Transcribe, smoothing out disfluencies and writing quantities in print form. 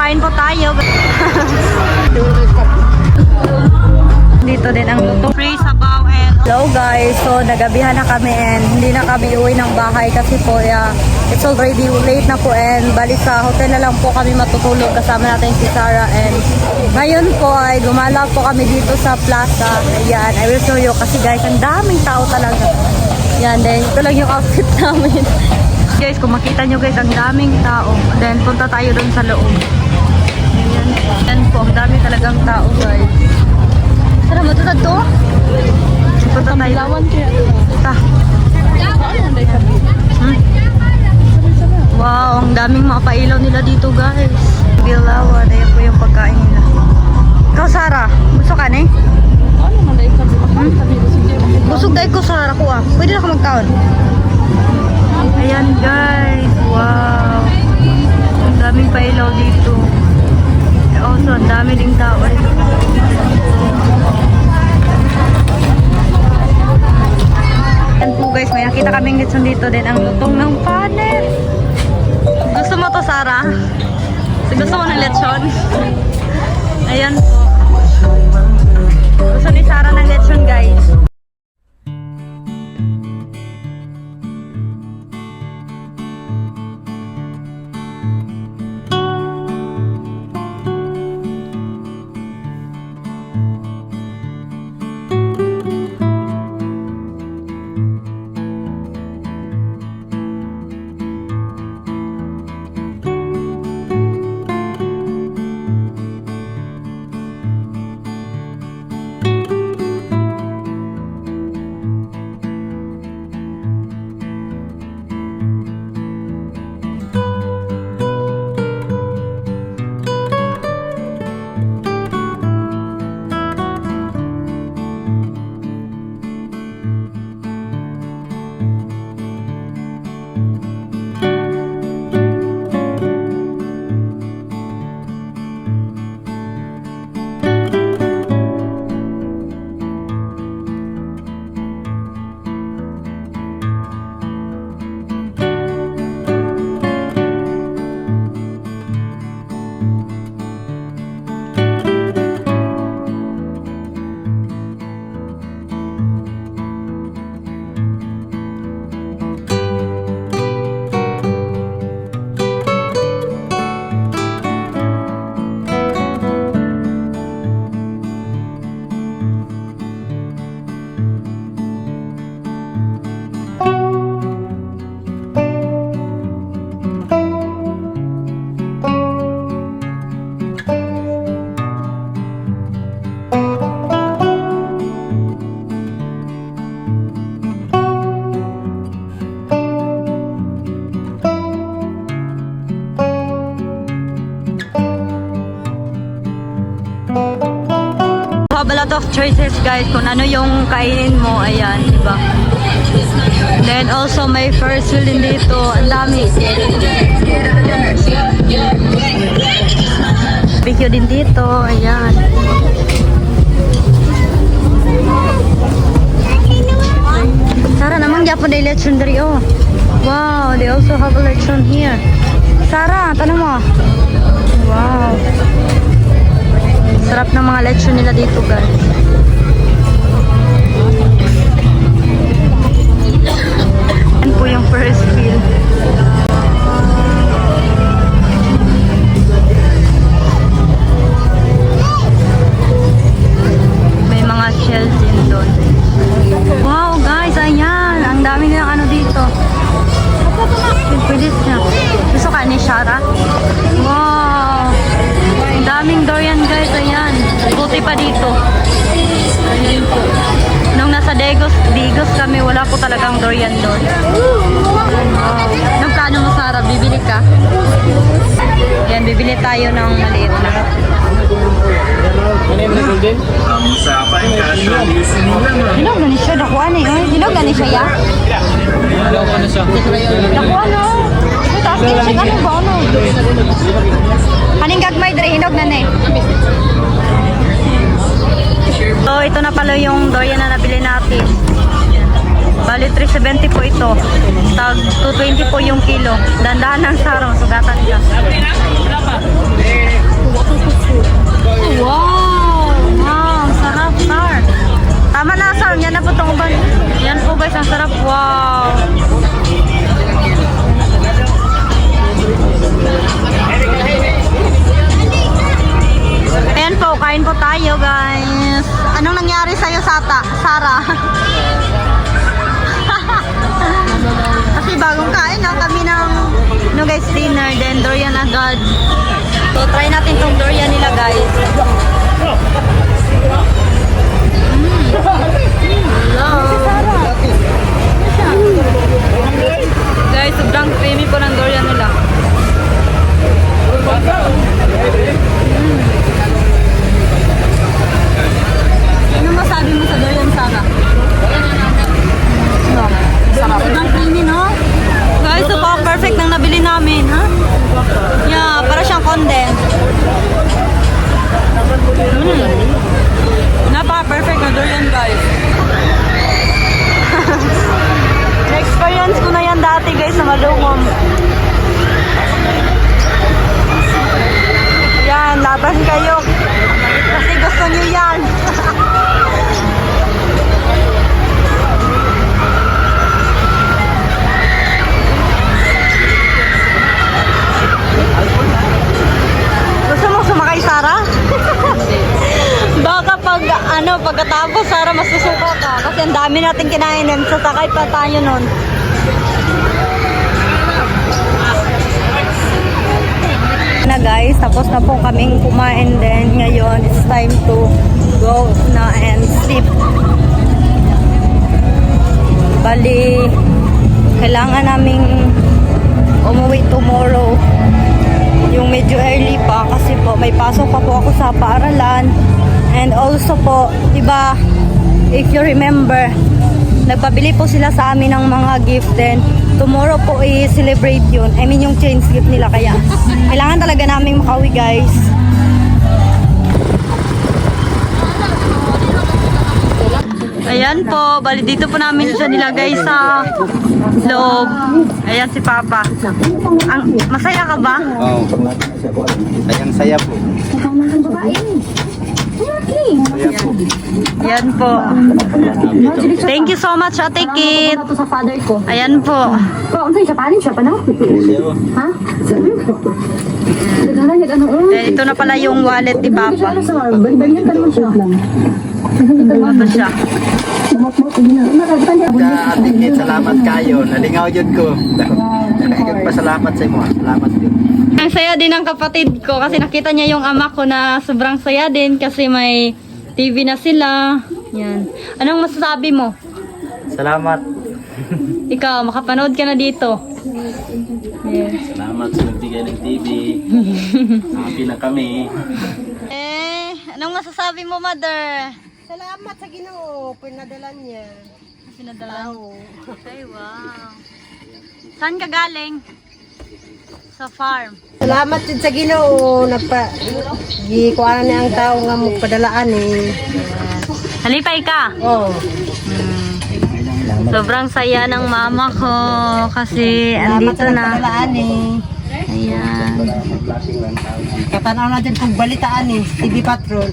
kain po tayo. Dito din ang luto. Free sabaw and... Hello guys, so nagabihan na kami and hindi na kami uwi ng bahay kasi po it's already late na po and balik sa hotel na lang po kami matutulog kasama natin si Sarah and ngayon po ay gumala po kami dito sa plaza. Ayan, I will show you kasi guys, ang daming tao talaga. Yan, then ito lang yung outfit namin. Guys, kung makita nyo guys, ang daming tao. Then punta tayo dun sa loob. Ayan, yan po, ang dami talagang tao guys. Tara, matutad to? Punta tayo. Ta. Wow, ang daming mga pailaw nila dito guys. Bilawan, ayan po yung pagkain nila. Ikaw Sarah, gusto ka ni? Busog dahil ko Sarah ko ah. Pwede na ka magkaon. Ayan guys, wow. Ang daming pailaw dito. Also, ang dami ding tao dito. Ayan po guys, may nakita kaming litson dito din ang lutong ng panes. Gusto mo to Sarah? Gusto mo ng lechon? Ayan po. Gusto ni Sarah ng lechon guys. Have a lot of choices guys kung ano yung kainin mo. Ayan, diba? Then also may first wheel din dito. Ang dami. Barbecue din dito. Ayan. Sarah naman gyapon day lechon diri oh. Wow, they also have a lechon here. Sarah, tanong mo. Wow. Sarap ng mga lechon nila dito guys. Yan po yung first wheel. May mga shells din doon. Wow guys, ayan. Ang dami nilang ano dito. Pwede siya. Gusto ka ni Shara? Wow. Ang daming durian guys, ayan. Buti pa dito. Ayan po. Nung nasa Digos kami, wala po talagang durian doon. Wow. Nung plano mo Sarah, bibili ka? Ayan, bibili tayo ng maliit na. Hinog na ni siya, nakuha ni. Hinog na ni siya ya? Nakuha no. Taas din siya, ano ba ano? Kaning gagmay dre, hinog na ni. So, ito na pala yung durian na nabili natin. Bali, 370 po ito. Tag 220 po yung kilo. Dandahan ng sarong, sugatan ka. dinner, then durian agad. So, try natin tong durian nila, guys. Guys, sobrang creamy po ng durian nila. Ano masabi mo sa durian, Sara? Sobrang creamy, no? Guys, so perfect ng nabili namin, ha? Yeah, para siyang condensed. Napaka-perfect na durian, guys. Na-experience ko na yan dati, guys, sa Malungom. Yan, laban kayo. Kasi gusto nyo yan. Gusto mo sumakay, Sarah? Baka pagkatapos, Sarah, masusuka ka. Kasi ang dami natin kinain nun. Sasakay pa tayo nun. Na guys, tapos na po kaming kumain din. Ngayon, it's time to go na and sleep. Bali, kailangan naming umuwi tomorrow. Yung medyo early pa kasi po may pasok pa po ako sa paaralan. And also po, diba, if you remember, nagpabili po sila sa amin ng mga gift din. Tomorrow po i-celebrate yun. I mean yung change gift nila, kaya kailangan talaga naming makauwi, guys. Ayan po, bali dito po namin siya nilagay sa loob. Ayan si Papa. Masaya ka ba? Oo. Sayang-saya po. Yan po. Thank you so much, Ate Kit. sa father ko. Ayan po. Ko, unsay siya panin siya pa na? Ha? Naghala niya ano? Ito na pala yung wallet ni Siya Papa. ano sa balik-balikan ka naman siya. Ito siya. Sa ating salamat kayo. Nalingaw yun ko. Pasalamat sa imo. Salamat yun. Ang saya din ng kapatid ko kasi nakita niya yung ama ko na sobrang saya din kasi may TV na sila. Yan. Anong masasabi mo? Salamat. Ikaw, makapanood ka na dito. Yes. Salamat sa nagbigay ng TV. Happy na kami. Anong masasabi mo, Mother? Salamat sa Ginoo, pinadala niya. Pinadala. Ay, wow. Saan ka galing? Sa farm. Salamat din sa Ginoo, gikuha niya ang tao nga magpadalaan eh. Halipay ka. Oh. Sobrang saya ng mama ko kasi andito na. Padalaan eh. Ayan. Katanaw natin kung balitaan eh, TV Patrol.